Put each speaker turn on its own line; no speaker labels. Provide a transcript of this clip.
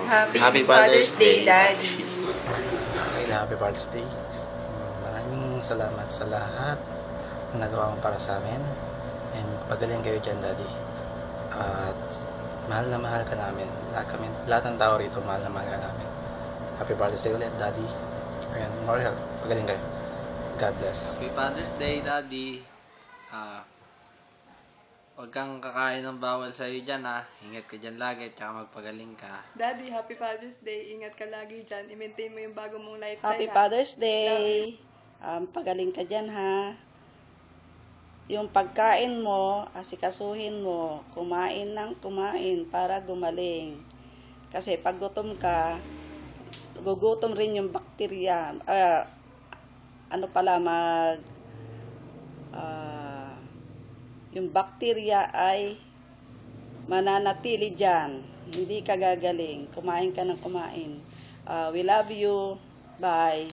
Happy Father's Day, Daddy.
Happy Father's Day. Maraming salamat sa lahat na nagawa mo para sa amin. And pagaling kayo dyan, Daddy. At mahal na mahal ka namin. Lahat ng tao rito, mahal na mahal ka namin. Happy Father's Day ulit, Daddy. Ayan, more help. Pagaling kayo. God bless.
Happy Father's Day, Daddy. Huwag kang kakain ng bawal sa'yo dyan, ha. Ingat ka dyan lagi, tsaka magpagaling ka.
Daddy, Happy Father's Day. Ingat ka lagi dyan. I-maintain mo yung bago mong lifestyle.
Happy
ha?
Father's Day. Pagaling ka dyan, ha. Yung pagkain mo, asikasuhin mo. Kumain ng kumain para gumaling. Kasi pag gutom ka, gugutom rin yung bakterya. Yung bakterya ay mananatili dyan. Hindi ka gagaling. Kumain ka ng kumain. We love you. Bye.